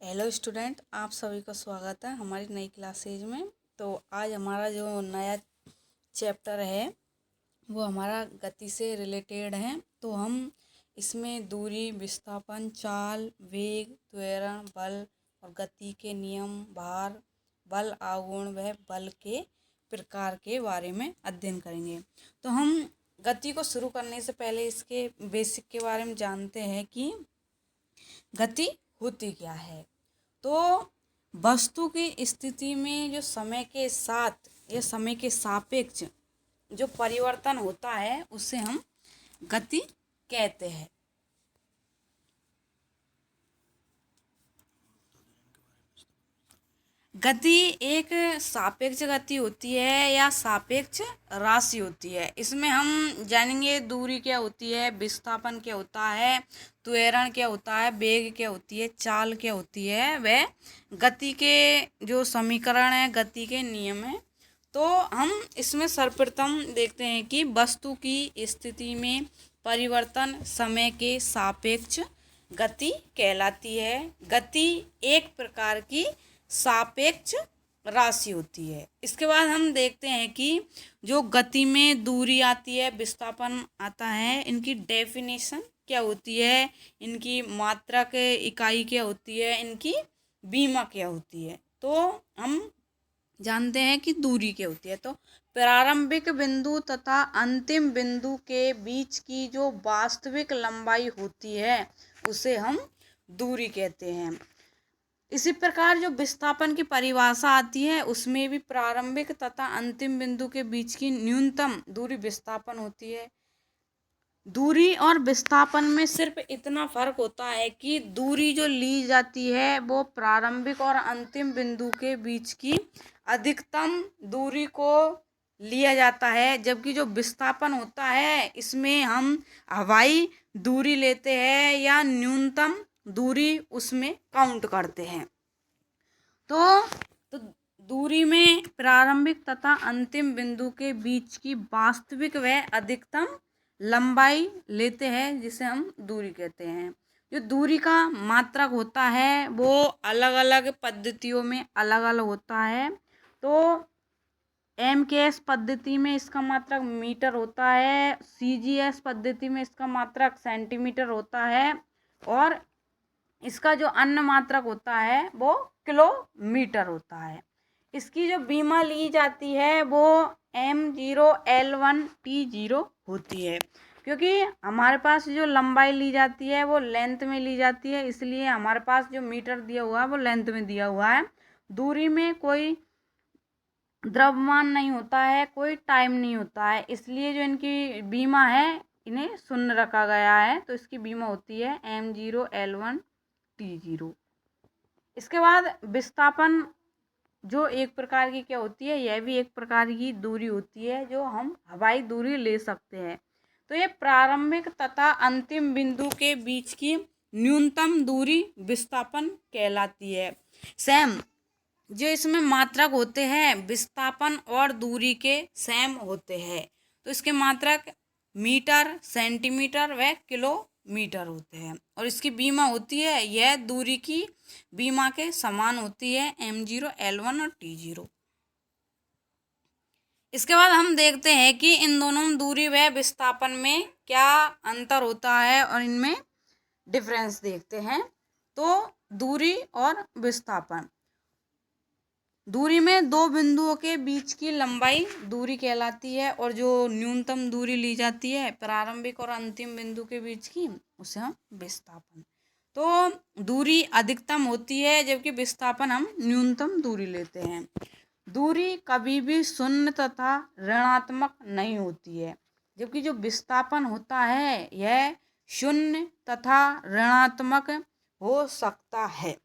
Hello student, आप सभी का स्वागत है हमारी नई क्लासेज में। तो आज हमारा जो नया चैप्टर है वो हमारा गति से रिलेटेड है। तो हम इसमें दूरी, विस्थापन, चाल, वेग, त्वरण, बल और गति के नियम, भार, बल आघूर्ण व बल के प्रकार के बारे में अध्ययन करेंगे। तो हम गति को शुरू करने से पहले इसके बेसिक के बारे में जानते हैं कि गति होती क्या है। तो वस्तु की स्थिति में जो समय के साथ या समय के सापेक्ष जो परिवर्तन होता है उसे हम गति कहते हैं। गति एक सापेक्ष गति होती है या सापेक्ष राशि होती है। इसमें हम जानेंगे दूरी क्या होती है, विस्थापन क्या होता है, त्वरण क्या होता है, वेग क्या होती है, चाल क्या होती है, वह गति के जो समीकरण है, गति के नियम है। तो हम इसमें सर्वप्रथम देखते हैं कि वस्तु की स्थिति में परिवर्तन समय के सापेक्ष गति कहलाती है। गति एक प्रकार की सापेक्ष राशि होती है। इसके बाद हम देखते हैं कि जो गति में दूरी आती है, विस्थापन आता है, इनकी डेफिनेशन क्या होती है, इनकी मात्रक इकाई क्या होती है, इनकी बीमा क्या होती है। तो हम जानते हैं कि दूरी क्या होती है। तो प्रारंभिक बिंदु तथा अंतिम बिंदु के बीच की जो वास्तविक लंबाई होती है उसे हम दूरी कहते हैं। इसी प्रकार जो विस्थापन की परिभाषा आती है उसमें भी प्रारंभिक तथा अंतिम बिंदु के बीच की न्यूनतम दूरी विस्थापन होती है। दूरी और विस्थापन में सिर्फ इतना फर्क होता है कि दूरी जो ली जाती है वो प्रारंभिक और अंतिम बिंदु के बीच की अधिकतम दूरी को लिया जाता है, जबकि जो विस्थापन होता है इसमें हम हवाई दूरी लेते हैं या न्यूनतम दूरी उसमें काउंट करते हैं। तो दूरी में प्रारंभिक तथा अंतिम बिंदु के बीच की वास्तविक व अधिकतम लंबाई लेते हैं जिसे हम दूरी कहते हैं। जो दूरी का मात्रक होता है वो अलग अलग पद्धतियों में अलग अलग होता है। तो MKS पद्धति में इसका मात्रक मीटर होता है, CGS पद्धति में इसका मात्रक सेंटीमीटर होता है और इसका जो अन्य मात्रक होता है वो किलोमीटर होता है। इसकी जो बीमा ली जाती है वो M0L1T0 होती है, क्योंकि हमारे पास जो लंबाई ली जाती है वो लेंथ में ली जाती है, इसलिए हमारे पास जो मीटर दिया हुआ है वो लेंथ में दिया हुआ है। दूरी में कोई द्रव्यमान नहीं होता है, कोई टाइम नहीं होता है, इसलिए जो इनकी बीमा है इन्हें शून्य रखा गया है। तो इसकी बीमा होती है M0L1T0। इसके बाद विस्थापन जो एक प्रकार की क्या होती है, यह भी एक प्रकार की दूरी होती है जो हम हवाई दूरी ले सकते हैं। तो ये प्रारंभिक तथा अंतिम बिंदु के बीच की न्यूनतम दूरी विस्थापन कहलाती है। सेम जो इसमें मात्रक होते हैं विस्थापन और दूरी के सेम होते हैं। तो इसके मात्रक मीटर, सेंटीमीटर व किलोमीटर होते हैं और इसकी बीमा होती है, यह दूरी की बीमा के समान होती है, M0L1 और T0। इसके बाद हम देखते हैं कि इन दोनों दूरी व विस्थापन में क्या अंतर होता है और इनमें डिफरेंस देखते हैं। तो दूरी और विस्थापन, दूरी में दो बिंदुओं के बीच की लंबाई दूरी कहलाती है और जो न्यूनतम दूरी ली जाती है प्रारंभिक और अंतिम बिंदु के बीच की उसे हम विस्थापन। तो दूरी अधिकतम होती है जबकि विस्थापन हम न्यूनतम दूरी लेते हैं। दूरी कभी भी शून्य तथा ऋणात्मक नहीं होती है, जबकि जो विस्थापन होता है यह शून्य तथा ऋणात्मक हो सकता है।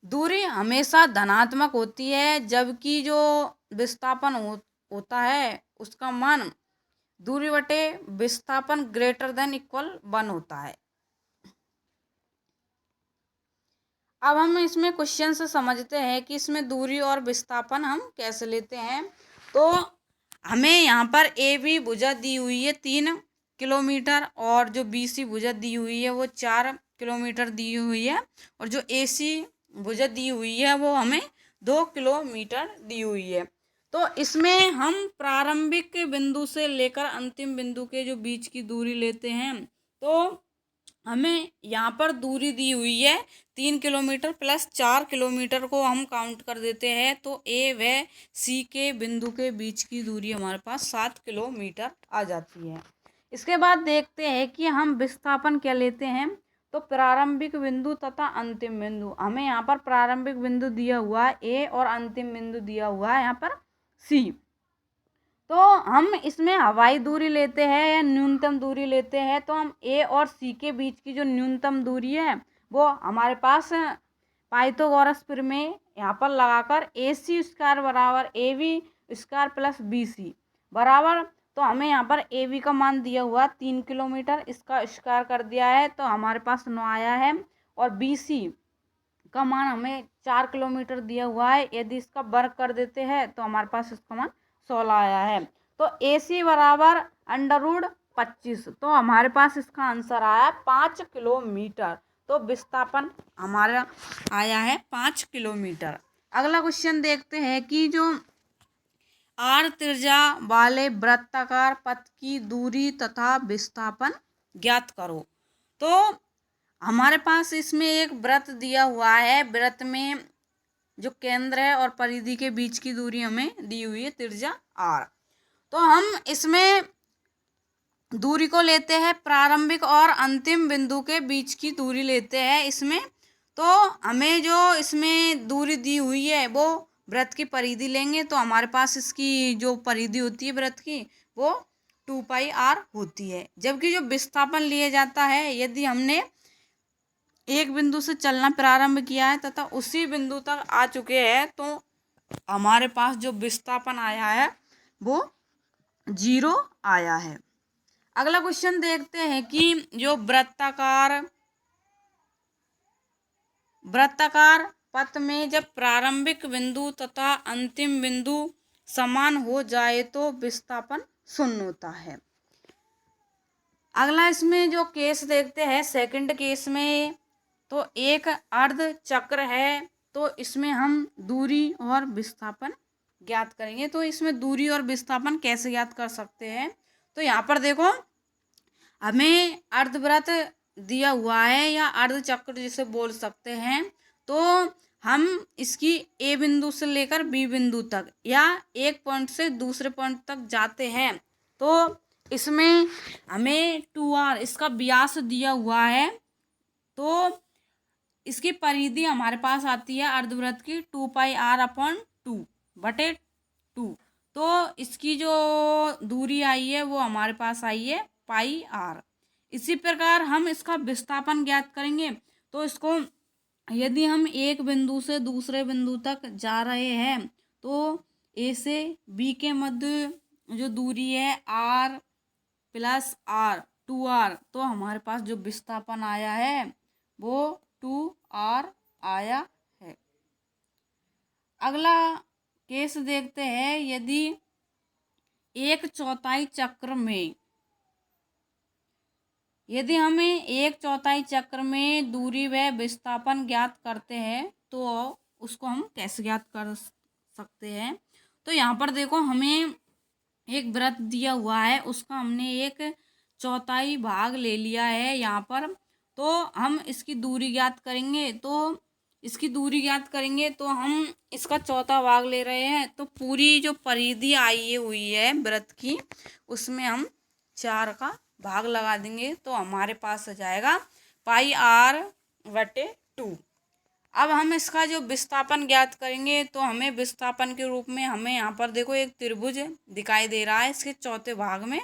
दूरी हमेशा धनात्मक होती है जबकि जो विस्थापन होता है उसका मान दूरी बटे विस्थापन ग्रेटर देन इक्वल 1 होता है। अब हम इसमें क्वेश्चन से समझते हैं कि इसमें दूरी और विस्थापन हम कैसे लेते हैं। तो हमें यहाँ पर AB भुजा दी हुई है 3 किलोमीटर और जो BC भुजा दी हुई है वो 4 किलोमीटर दी हुई है और जो AC भुजा दी हुई है वो हमें 2 किलोमीटर दी हुई है। तो इसमें हम प्रारंभिक बिंदु से लेकर अंतिम बिंदु के जो बीच की दूरी लेते हैं तो हमें यहाँ पर दूरी दी हुई है 3 किलोमीटर प्लस 4 किलोमीटर को हम काउंट कर देते हैं तो A व C के बिंदु के बीच की दूरी हमारे पास 7 किलोमीटर आ जाती है। इसके बाद देखते हैं कि हम विस्थापन क्या लेते हैं। तो प्रारंभिक बिंदु तथा अंतिम बिंदु, हमें यहाँ पर प्रारंभिक बिंदु दिया हुआ है A और अंतिम बिंदु दिया हुआ है यहाँ पर C। तो हम इसमें हवाई दूरी लेते हैं या न्यूनतम दूरी लेते हैं तो हम A और C के बीच की जो न्यूनतम दूरी है वो हमारे पास पाइथागोरस प्रमेय यहाँ पर लगाकर AC स्क्वायर बराबर AB स्क्वायर प्लस BC बराबर, तो हमें यहाँ पर AB का मान दिया हुआ 3 किलोमीटर, इसका स्क्वायर कर दिया है तो हमारे पास 9 आया है और BC का मान हमें 4 किलोमीटर दिया हुआ है, यदि इसका वर्ग कर देते हैं तो हमारे पास इसका मान 16 आया है। तो AC बराबर √25, तो हमारे पास इसका आंसर आया 5 किलोमीटर। तो विस्थापन हमारा आया है 5 किलोमीटर। अगला क्वेश्चन देखते हैं कि जो R त्रिज्या वाले वृत्ताकार पथ की दूरी तथा विस्थापन ज्ञात करो। तो हमारे पास इसमें एक वृत्त दिया हुआ है, वृत्त में जो केंद्र है और परिधि के बीच की दूरी हमें दी हुई है त्रिज्या R। तो हम इसमें दूरी को लेते हैं प्रारंभिक और अंतिम बिंदु के बीच की दूरी लेते हैं इसमें। तो हमें जो इसमें दूरी दी हुई है वो वृत्त की परिधि लेंगे तो हमारे पास इसकी जो परिधि होती है वृत्त की वो 2πr होती है। जबकि जो विस्थापन लिया जाता है, यदि हमने एक बिंदु से चलना प्रारंभ किया है तथा उसी बिंदु तक आ चुके हैं तो हमारे पास जो विस्थापन आया है वो 0 आया है। अगला क्वेश्चन देखते हैं कि जो वृत्ताकार पथ में जब प्रारंभिक बिंदु तथा अंतिम बिंदु समान हो जाए तो विस्थापन 0 होता है। अगला इसमें जो केस देखते हैं सेकंड केस में, तो एक अर्ध चक्र है तो इसमें हम दूरी और विस्थापन ज्ञात करेंगे। तो इसमें दूरी और विस्थापन कैसे ज्ञात कर सकते हैं, तो यहाँ पर देखो हमें अर्धवृत्त दिया हुआ है या अर्ध चक्र जिसे बोल सकते हैं। तो हम इसकी A बिंदु से लेकर B बिंदु तक या एक पॉइंट से दूसरे पॉइंट तक जाते हैं तो इसमें हमें 2r इसका व्यास दिया हुआ है तो इसकी परिधि हमारे पास आती है अर्धवृत्त की 2πr/2/2। तो इसकी जो दूरी आई है वो हमारे पास आई है πr। इसी प्रकार हम इसका विस्थापन ज्ञात करेंगे। तो इसको यदि हम एक बिंदु से दूसरे बिंदु तक जा रहे हैं तो A से B के मध्य जो दूरी है r + r 2r, तो हमारे पास जो विस्थापन आया है वो 2r आया है। अगला केस देखते हैं, यदि 1/4 चक्र में यदि हमें 1/4 चक्र में दूरी व विस्थापन ज्ञात करते हैं तो उसको हम कैसे ज्ञात कर सकते हैं। तो यहाँ पर देखो हमें एक वृत्त दिया हुआ है, उसका हमने 1/4 भाग ले लिया है यहाँ पर। तो हम इसकी दूरी ज्ञात करेंगे तो हम इसका चौथा भाग ले रहे हैं तो पूरी जो परिधि आई हुई है वृत्त की उसमें हम 4 का भाग लगा देंगे तो हमारे पास आ जाएगा πr/2। अब हम इसका जो विस्थापन ज्ञात करेंगे तो हमें विस्थापन के रूप में हमें यहाँ पर देखो एक त्रिभुज दिखाई दे रहा है इसके चौथे भाग में।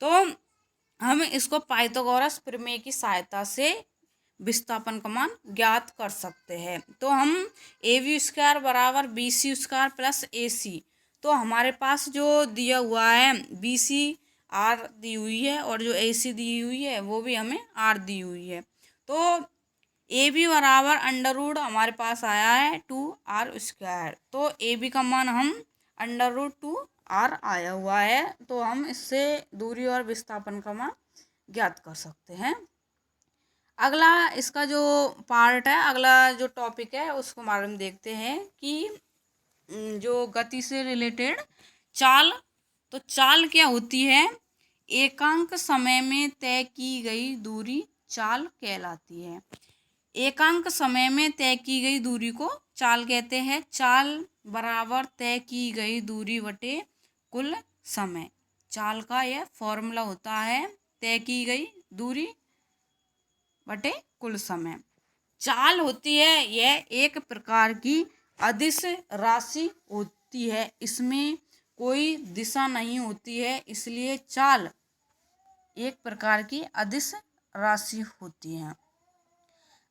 तो हम इसको पाइथागोरस प्रमेय की सहायता से विस्थापन का मान ज्ञात कर सकते हैं। तो हम AB स्क्वायर बराबर BC स्क्वायर प्लस AC, तो हमारे पास जो दिया हुआ है BC R दी हुई है और जो AC दी हुई है वो भी हमें R दी हुई है। तो AB बराबर √ हमारे पास आया है 2r²। तो AB का मान हम √2r आया हुआ है तो हम इससे दूरी और विस्थापन का मान ज्ञात कर सकते हैं। अगला इसका जो पार्ट है, अगला जो टॉपिक है उसको बारे में देखते हैं कि जो गति से रिलेटेड चाल। तो चाल क्या होती है? एकांक समय में तय की गई दूरी चाल कहलाती है। एकांक समय में तय की गई दूरी को चाल कहते हैं। चाल बराबर तय की गई दूरी बटे कुल समय। चाल का यह फॉर्मूला होता है, तय की गई दूरी बटे कुल समय। चाल होती है यह एक प्रकार की अदिश राशि होती है, इसमें कोई दिशा नहीं होती है, इसलिए चाल एक प्रकार की अदिश राशि होती है।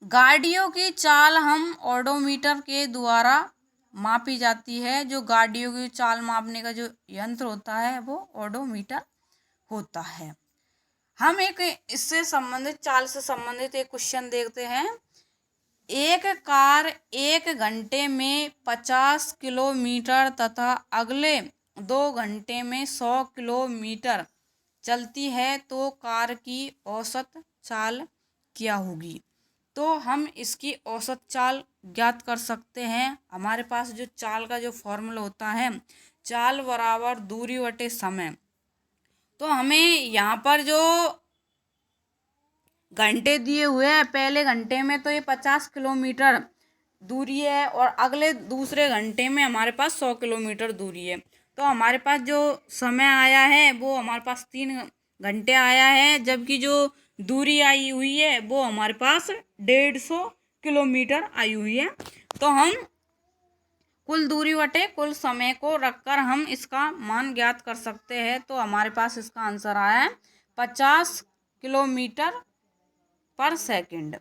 गाड़ियों की चाल हम ओडोमीटर के द्वारा मापी जाती है। जो गाड़ियों की चाल मापने का जो यंत्र होता है वो ओडोमीटर होता है। हम एक इससे संबंधित, चाल से संबंधित एक क्वेश्चन देखते हैं। एक कार 1 घंटे में 50 किलोमीटर तथा अगले 2 घंटे में 100 किलोमीटर चलती है तो कार की औसत चाल क्या होगी? तो हम इसकी औसत चाल ज्ञात कर सकते हैं। हमारे पास जो चाल का जो फॉर्मूला होता है, चाल बराबर दूरी बटे समय। तो हमें यहाँ पर जो घंटे दिए हुए हैं, पहले घंटे में तो ये 50 किलोमीटर दूरी है और अगले दूसरे घंटे में हमारे पास 100 किलोमीटर दूरी है। तो हमारे पास जो समय आया है वो हमारे पास 3 घंटे आया है, जबकि जो दूरी आई हुई है वो हमारे पास 150 किलोमीटर आई हुई है। तो हम कुल दूरी बटे कुल समय को रखकर हम इसका मान ज्ञात कर सकते हैं। तो हमारे पास इसका आंसर आया है 50 किलोमीटर पर सेकंड।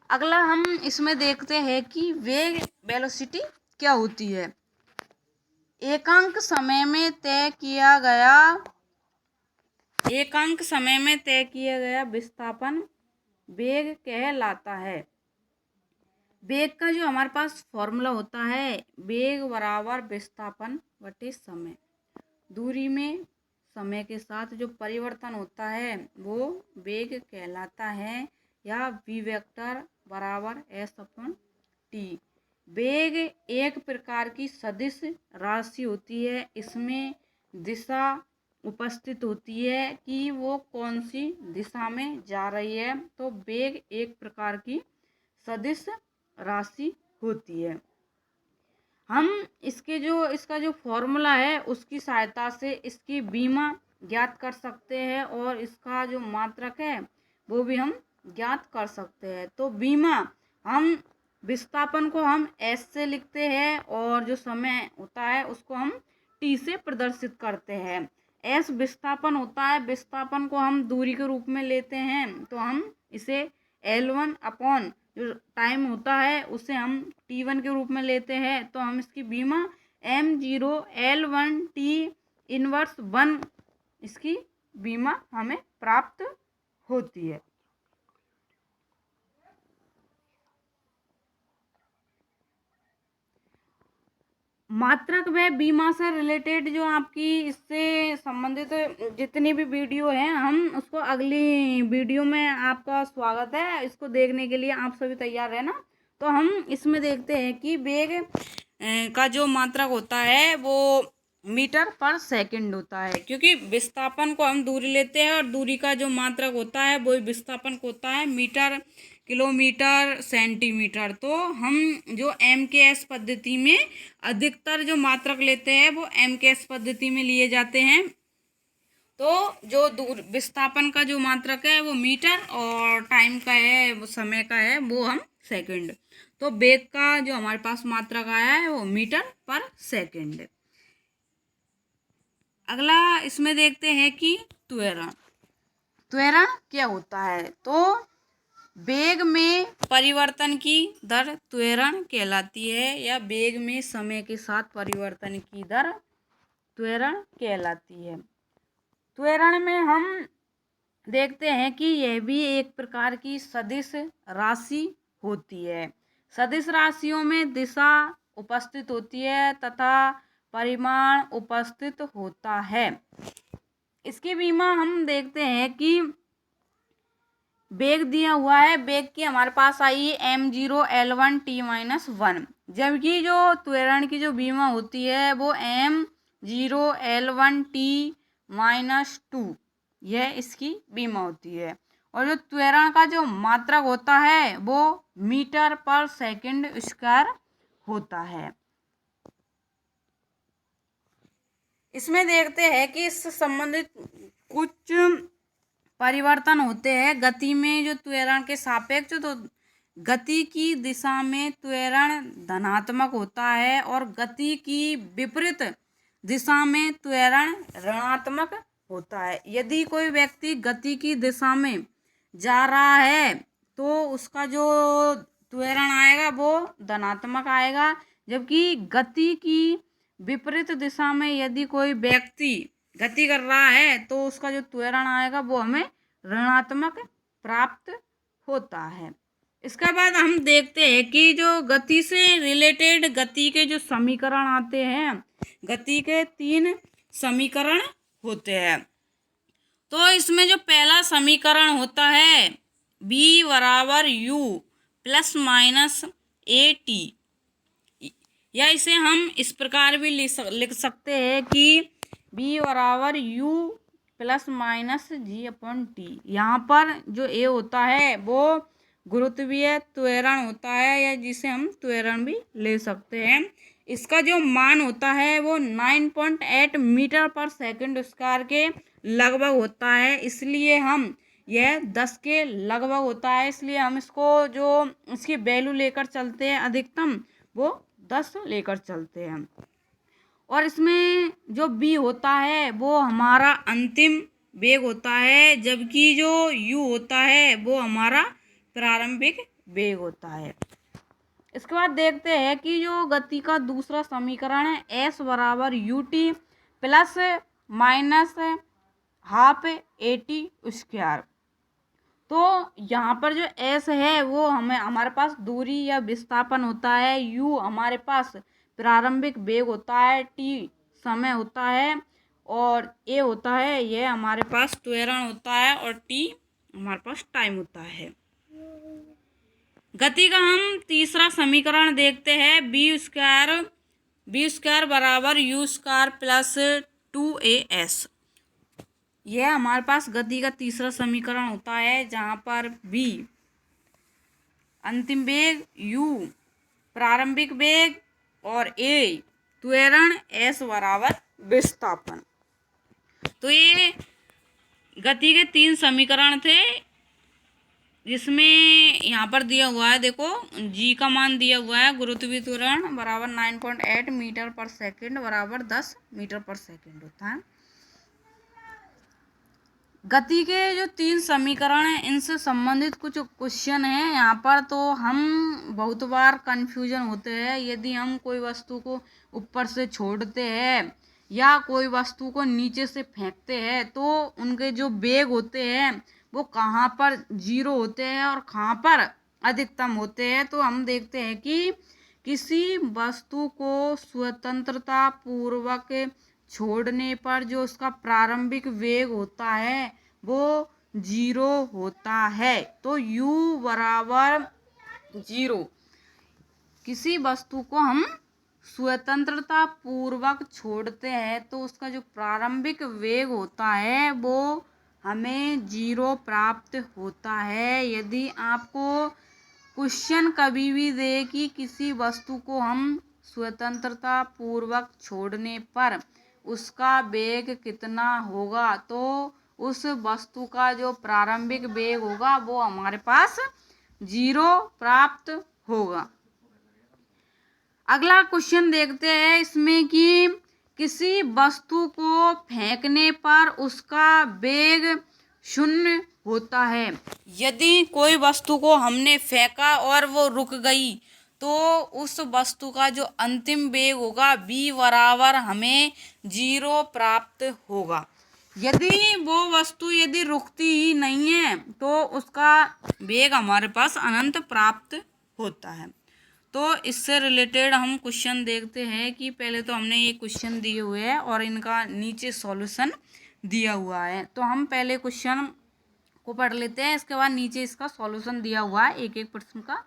अगला हम इसमें देखते हैं कि वेग वेलोसिटी क्या होती है। एकांक समय में तय किया गया विस्थापन वेग कहलाता है। वेग का जो हमारे पास फॉर्मूला होता है, वेग बराबर विस्थापन बटे समय। दूरी में समय के साथ जो परिवर्तन होता है वो वेग कहलाता है, या वी वेक्टर बराबर एस अपॉन टी। वेग एक प्रकार की सदिश राशि होती है, इसमें दिशा उपस्थित होती है कि वो कौन सी दिशा में जा रही है। तो वेग एक प्रकार की सदिश राशि होती है। हम इसका जो फॉर्मूला है उसकी सहायता से इसकी बीमा ज्ञात कर सकते हैं और इसका जो मात्रक है वो भी हम ज्ञात कर सकते हैं। तो बीमा, हम विस्थापन को हम एस से लिखते हैं और जो समय होता है उसको हम टी से प्रदर्शित करते हैं। एस विस्थापन होता है, विस्थापन को हम दूरी के रूप में लेते हैं, तो हम इसे L1 अपॉन जो टाइम होता है उसे हम T1 के रूप में लेते हैं। तो हम इसकी बीमा M0 L1 T इनवर्स 1 इसकी बीमा हमें प्राप्त होती है। मात्रक व बीमा से रिलेटेड जो आपकी इससे संबंधित जितनी भी वीडियो हैं, हम उसको अगली वीडियो में आपका स्वागत है। इसको देखने के लिए आप सभी तैयार रहना। तो हम इसमें देखते हैं कि वेग का जो मात्रक होता है वो मीटर पर सेकंड होता है, क्योंकि विस्थापन को हम दूरी लेते हैं और दूरी का जो मात्रक होता है वो विस्थापन को होता है मीटर, किलोमीटर, सेंटीमीटर। तो हम जो MKS पद्धति में अधिकतर जो मात्रक लेते हैं वो MKS पद्धति में लिए जाते हैं। तो जो दूर विस्थापन का जो मात्रक है वो मीटर और टाइम का है, वो समय का है, वो हम सेकंड। तो वेग का जो हमारे पास मात्रक आया है वो मीटर पर सेकंड। अगला इसमें देखते हैं कि त्वरण। त्वरण क्या होता है? तो वेग में परिवर्तन की दर त्वरण कहलाती है, या वेग में समय के साथ परिवर्तन की दर त्वरण कहलाती है। त्वरण में हम देखते हैं कि यह भी एक प्रकार की सदिश राशि होती है। सदिश राशियों में दिशा उपस्थित होती है तथा परिमाण उपस्थित होता है। इसकी बीमा हम देखते हैं कि वेग दिया हुआ है, वेग की हमारे पास आई है m0l1t-1, जबकि जो त्वरण की जो बीमा होती है वो m0l1t-2, यह इसकी बीमा होती है। और जो त्वरण का जो मात्रक होता है वो मीटर पर सेकंड स्क्वायर होता है। इसमें देखते हैं कि इससे संबंधित कुछ परिवर्तन होते हैं गति में जो त्वरण के सापेक्ष। तो गति की दिशा में त्वरण धनात्मक होता है और गति की विपरीत दिशा में त्वरण ऋणात्मक होता है। यदि कोई व्यक्ति गति की दिशा में जा रहा है तो उसका जो त्वरण आएगा वो धनात्मक आएगा, जबकि गति की विपरीत दिशा में यदि कोई व्यक्ति गति कर रहा है तो उसका जो त्वरण आएगा वो हमें ऋणात्मक प्राप्त होता है। इसके बाद हम देखते हैं कि जो गति से रिलेटेड गति के जो समीकरण आते हैं, गति के 3 समीकरण होते हैं। तो इसमें जो पहला समीकरण होता है b बराबर u plus minus A T, या इसे हम इस प्रकार भी लिख सकते हैं कि b बराबर u प्लस माइनस g/t। यहाँ पर जो a होता है वो गुरुत्वीय त्वरण होता है, या जिसे हम त्वरण भी ले सकते हैं। इसका जो मान होता है वो 9.8 मीटर पर सेकंड स्क्वायर के लगभग होता है, इसलिए हम यह 10 के लगभग होता है, इसलिए हम इसको जो इसकी वैल्यू लेकर चलते हैं अधिकतम वो 10 लेकर चलते हैं। और इसमें जो b होता है वो हमारा अंतिम वेग होता है, जबकि जो u होता है वो हमारा प्रारंभिक वेग होता है। इसके बाद देखते हैं कि जो गति का दूसरा समीकरण है s बराबर ut plus minus half A T square. तो यहाँ पर जो s है वो हमारे पास दूरी या विस्थापन होता है, u हमारे पास प्रारंभिक वेग होता है, t समय होता है, और a होता है यह हमारे पास त्वरण होता है, और t हमारे पास टाइम होता है। गति का हम तीसरा समीकरण देखते हैं बी स्क्वायर बराबर यू स्क्वायर प्लस 2as। यह हमारे पास गति का तीसरा समीकरण होता है, जहाँ पर b अंतिम वेग, u प्रारंभिक वेग और a त्वरण, s बराबर विस्थापन। तो ये गति के 3 समीकरण थे, जिसमें यहाँ पर दिया हुआ है, देखो g का मान दिया हुआ है, गुरुत्वीय त्वरण बराबर 9.8 मीटर पर सेकंड बराबर 10 मीटर पर सेकंड होता है। गति के जो 3 समीकरण हैं इनसे संबंधित कुछ क्वेश्चन हैं यहाँ पर। तो हम बहुत बार कंफ्यूजन होते हैं, यदि हम कोई वस्तु को ऊपर से छोड़ते हैं या कोई वस्तु को नीचे से फेंकते हैं तो उनके जो वेग होते हैं वो कहाँ पर 0 होते हैं और कहाँ पर अधिकतम होते हैं। तो हम देखते हैं कि किसी वस्तु को स्वतंत्रता पूर्वक छोड़ने पर जो उसका प्रारंभिक वेग होता है वो 0 होता है। तो u बराबर 0, किसी वस्तु को हम स्वतंत्रता पूर्वक छोड़ते हैं तो उसका जो प्रारंभिक वेग होता है वो हमें 0 प्राप्त होता है। यदि आपको क्वेश्चन कभी भी दे कि किसी वस्तु को हम स्वतंत्रता पूर्वक छोड़ने पर उसका वेग कितना होगा, तो उस वस्तु का जो प्रारंभिक वेग होगा वो हमारे पास 0 प्राप्त होगा। अगला क्वेश्चन देखते हैं इसमें कि किसी वस्तु को फेंकने पर उसका वेग 0 होता है। यदि कोई वस्तु को हमने फेंका और वो रुक गई तो उस वस्तु का जो अंतिम वेग होगा v बराबर हमें 0 प्राप्त होगा। यदि वो वस्तु यदि रुकती ही नहीं है तो उसका वेग हमारे पास अनंत प्राप्त होता है। तो इससे रिलेटेड हम क्वेश्चन देखते हैं कि पहले तो हमने ये क्वेश्चन दिए हुए हैं और इनका नीचे सॉल्यूशन दिया हुआ है। तो हम पहले क्वेश्चन को पढ़ लेते हैं। इसके बाद नीचे इसका सॉल्यूशन दिया हुआ है एक एक प्रश्न का।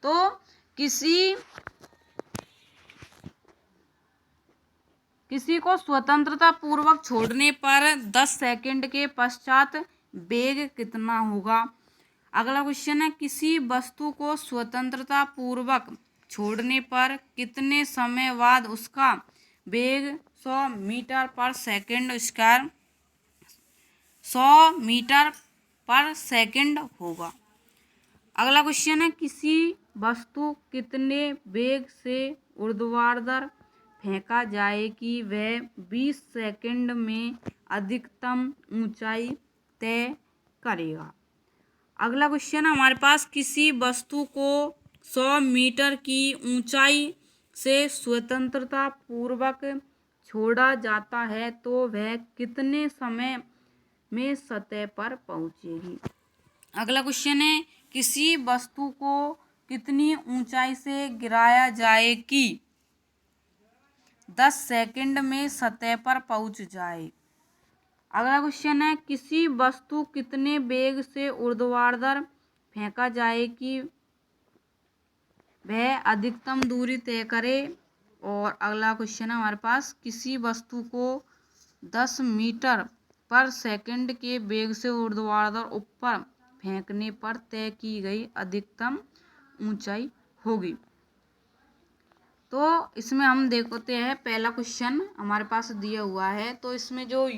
तो किसी को स्वतंत्रता पूर्वक छोड़ने पर 10 सेकंड के पश्चात वेग कितना होगा। अगला क्वेश्चन है, किसी वस्तु को स्वतंत्रता पूर्वक छोड़ने पर कितने समय बाद उसका वेग 100 मीटर पर सेकंड स्क्वायर 100 मीटर पर सेकंड होगा। अगला क्वेश्चन है, किसी वस्तु कितने वेग से ऊर्ध्वाधर फेंका जाए कि वह 20 सेकंड में अधिकतम ऊंचाई तय करेगा। अगला क्वेश्चन है हमारे पास, किसी वस्तु को 100 मीटर की ऊंचाई से स्वतंत्रता पूर्वक छोड़ा जाता है तो वह कितने समय में सतह पर पहुंचेगी। अगला क्वेश्चन है, किसी वस्तु को कितनी ऊंचाई से गिराया जाए कि 10 सेकंड में सतह पर पहुंच जाए। अगला क्वेश्चन है, किसी वस्तु कितने वेग से ऊर्ध्वाधर फेंका जाए कि वह अधिकतम दूरी तय करे। और अगला क्वेश्चन है हमारे पास, किसी वस्तु को 10 मीटर पर सेकंड के वेग से ऊर्ध्वाधर ऊपर फेंकने पर तय की गई अधिकतम ऊंचाई होगी। तो इसमें हम देखते हैं, पहला क्वेश्चन हमारे पास दिया हुआ है। तो इसमें जो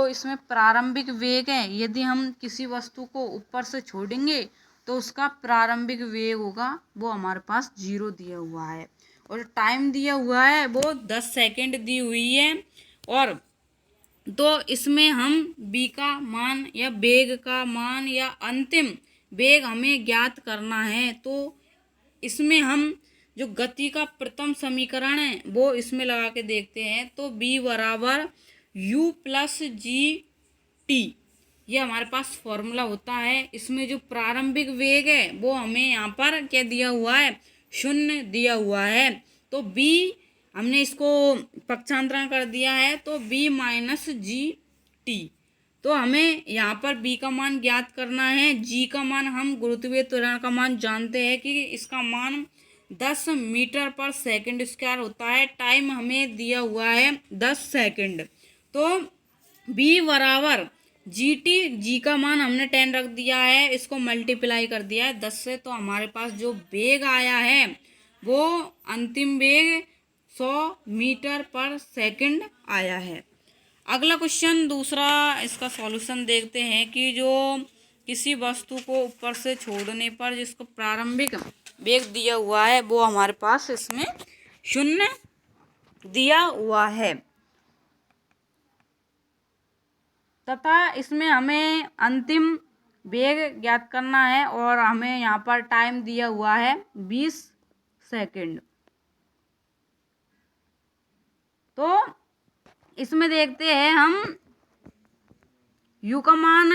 इसमें प्रारंभिक वेग है, यदि हम किसी वस्तु को ऊपर से छोड़ेंगे तो उसका प्रारंभिक वेग होगा वो हमारे पास 0 दिया हुआ है। और टाइम दिया हुआ है वो 10 सेकंड दी हुई है। और तो इसमें हम b का मान या वेग का मान या अंतिम वेग हमें ज्ञात करना है। तो इसमें हम जो गति का प्रथम समीकरण है वो इसमें लगा के देखते हैं। तो b बराबर u प्लस जी टी, ये हमारे पास फॉर्मूला होता है। इसमें जो प्रारंभिक वेग है वो हमें यहाँ पर क्या दिया हुआ है, 0 दिया हुआ है। तो b हमने इसको पक्षांतरण कर दिया है, तो b माइनस जी टी। तो हमें यहाँ पर b का मान ज्ञात करना है। g का मान हम गुरुत्वीय त्वरण का मान जानते हैं कि इसका मान 10 मीटर पर सेकंड स्क्वायर होता है। टाइम हमें दिया हुआ है 10 सेकंड। तो b बराबर जी टी, जी का मान हमने 10 रख दिया है, इसको मल्टीप्लाई कर दिया है 10 से। तो हमारे पास जो वेग आया है वो अंतिम वेग 100 मीटर पर सेकंड आया है। अगला क्वेश्चन दूसरा, इसका सॉल्यूशन देखते हैं कि जो किसी वस्तु को ऊपर से छोड़ने पर जिसको प्रारंभिक वेग दिया हुआ है वो हमारे पास इसमें 0 दिया हुआ है, तथा इसमें हमें अंतिम वेग ज्ञात करना है। और हमें यहाँ पर टाइम दिया हुआ है 20 सेकंड। तो इसमें देखते हैं हम, u का मान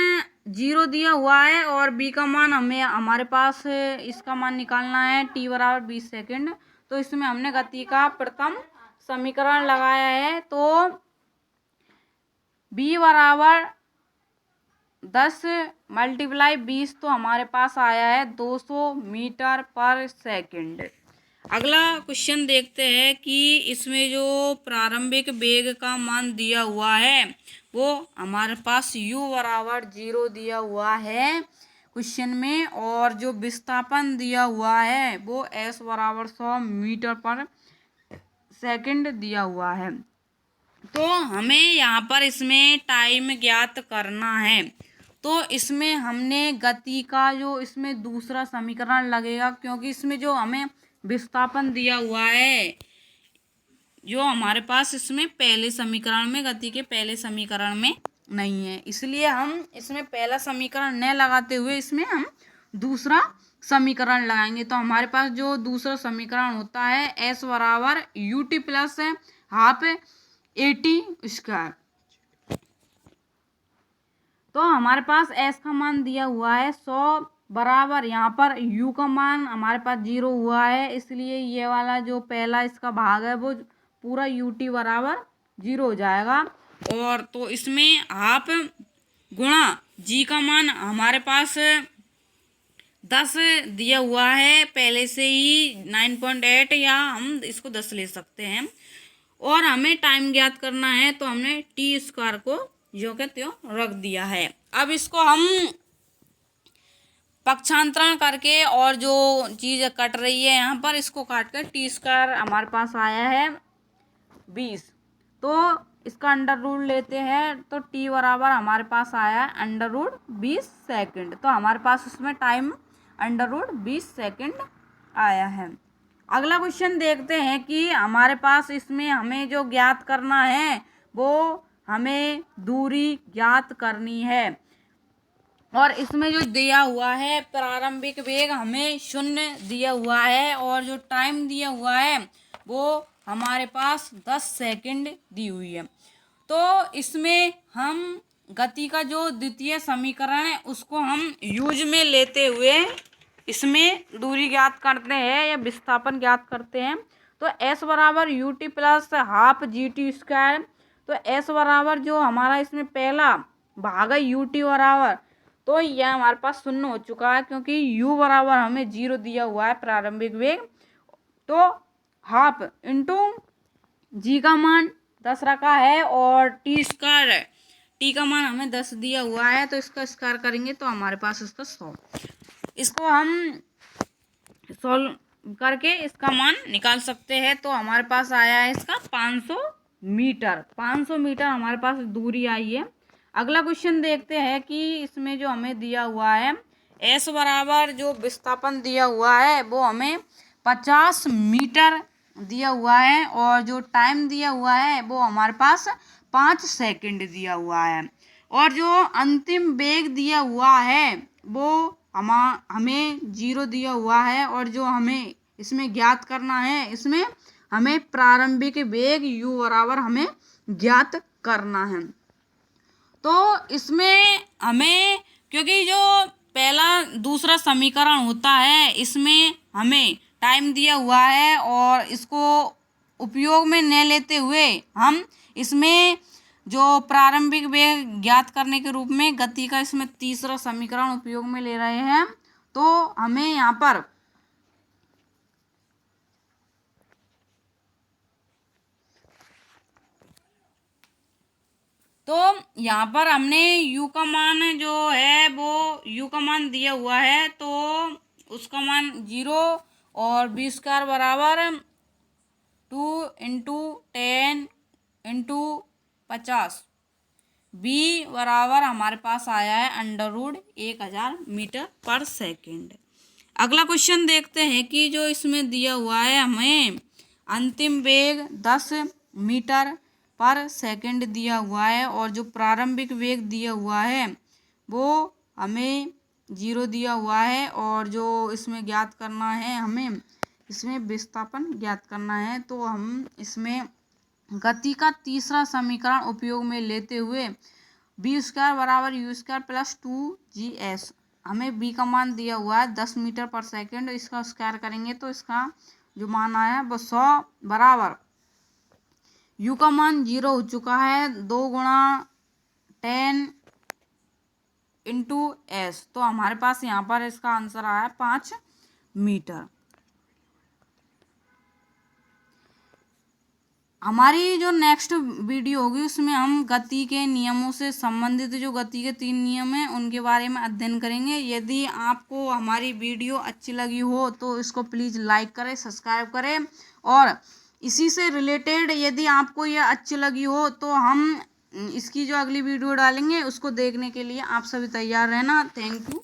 0 दिया हुआ है और b का मान हमारे पास इसका मान निकालना है t बराबर 20 सेकंड। तो इसमें हमने गति का प्रथम समीकरण लगाया है। तो b बराबर 10 मल्टीप्लाई 20, तो हमारे पास आया है 200 मीटर पर सेकंड। अगला क्वेश्चन देखते हैं कि इसमें जो प्रारंभिक वेग का मान दिया हुआ है वो हमारे पास u बराबर 0 दिया हुआ है क्वेश्चन में। और जो विस्थापन दिया हुआ है वो s बराबर 100 मीटर पर सेकंड दिया हुआ है। तो हमें यहाँ पर इसमें टाइम ज्ञात करना है। तो इसमें हमने गति का जो इसमें दूसरा समीकरण लगेगा, क्योंकि इसमें जो हमें विस्थापन दिया हुआ है जो हमारे पास इसमें पहले समीकरण में, गति के पहले समीकरण में नहीं है, इसलिए हम इसमें पहला समीकरण न लगाते हुए इसमें हम दूसरा समीकरण लगाएंगे। तो हमारे पास जो दूसरा समीकरण होता है s बराबर U T plus half A T square. तो हमारे पास s का मान दिया हुआ है 100 बराबर, यहाँ पर u का मान हमारे पास 0 हुआ है, इसलिए ये वाला जो पहला इसका भाग है वो पूरा ut बराबर 0 हो जाएगा। और तो इसमें हाफ गुणा जी का मान हमारे पास 10 दिया हुआ है पहले से ही 9.8, या हम इसको 10 ले सकते हैं। और हमें टाइम ज्ञात करना है तो हमने टी स्क्वायर को जो के त्यों रख दिया है। अब इसको हम पक्षांतरण करके और जो चीज़ कट रही है यहाँ पर इसको काट कर टी स्क्वायर हमारे पास आया है 20। तो इसका अंडर रूट लेते हैं तो टी बराबर हमारे पास आया है अंडर रूट 20 सेकेंड। तो हमारे पास उसमें टाइम अंडर रूट 20 सेकेंड आया है। अगला क्वेश्चन देखते हैं कि हमारे पास इसमें हमें जो ज्ञात करना है वो हमें दूरी ज्ञात करनी है। और इसमें जो दिया हुआ है प्रारंभिक वेग हमें 0 दिया हुआ है और जो टाइम दिया हुआ है वो हमारे पास 10 सेकंड दी हुई है। तो इसमें हम गति का जो द्वितीय समीकरण है उसको हम यूज में लेते हुए इसमें दूरी ज्ञात करते हैं या विस्थापन ज्ञात करते हैं। तो s बराबर U T plus half G T square. तो s बराबर जो हमारा इसमें पहला भाग है यू टी बराबर, तो यह हमारे पास 0 हो चुका है क्योंकि u बराबर हमें 0 दिया हुआ है प्रारंभिक वेग। तो हाफ इंटू जी का मान 10 रखा है और टी स्क्वायर टी का मान हमें 10 दिया हुआ है तो इसका स्क्वायर करेंगे तो हमारे पास इसका 100। इसको हम सॉल्व करके इसका मान निकाल सकते हैं। तो हमारे पास आया है इसका 500 मीटर। 500 मीटर हमारे पास दूरी आई है। अगला क्वेश्चन देखते हैं कि इसमें जो हमें दिया हुआ है s बराबर जो विस्थापन दिया हुआ है वो हमें 50 मीटर दिया हुआ है और जो टाइम दिया हुआ है वो हमारे पास 5 सेकंड दिया हुआ है। और जो अंतिम वेग दिया हुआ है वो हमें 0 दिया हुआ है और जो हमें इसमें ज्ञात करना है इसमें हमें प्रारंभिक वेग u बराबर हमें ज्ञात करना है। तो इसमें हमें क्योंकि जो पहला दूसरा समीकरण होता है इसमें हमें टाइम दिया हुआ है और इसको उपयोग में न लेते हुए हम इसमें जो प्रारंभिक वेग ज्ञात करने के रूप में गति का इसमें तीसरा समीकरण उपयोग में ले रहे हैं। तो हमें यहाँ पर हमने u का मान जो है वो u का मान दिया हुआ है तो उसका मान 0 और बी स्क्वायर बराबर 2 इंटू 10 इंटू 50 b बराबर हमारे पास आया है अंडर रूट 1000 मीटर पर सेकेंड। अगला क्वेश्चन देखते हैं कि जो इसमें दिया हुआ है हमें अंतिम वेग 10 मीटर पर सेकंड दिया हुआ है और जो प्रारंभिक वेग दिया हुआ है वो हमें 0 दिया हुआ है और जो इसमें ज्ञात करना है हमें इसमें विस्थापन ज्ञात करना है। तो हम इसमें गति का तीसरा समीकरण उपयोग में लेते हुए बी स्क्वायर बराबर यू स्क्वायर प्लस 2gs हमें बी का मान दिया हुआ है 10 मीटर पर सेकंड। इसका स्क्वायर करेंगे तो इसका जो मान आया वो 100 बराबर u का मान 0 हो चुका है 2 गुणा 10 इंटू s। तो हमारे पास यहाँ पर इसका आंसर आया 5 मीटर। हमारी जो नेक्स्ट वीडियो होगी उसमें हम गति के नियमों से संबंधित जो गति के 3 नियम हैं उनके बारे में अध्ययन करेंगे। यदि आपको हमारी वीडियो अच्छी लगी हो तो इसको प्लीज़ लाइक करें, सब्सक्राइब करें और इसी से रिलेटेड यदि आपको ये अच्छी लगी हो तो हम इसकी जो अगली वीडियो डालेंगे उसको देखने के लिए आप सभी तैयार रहना। Thank you.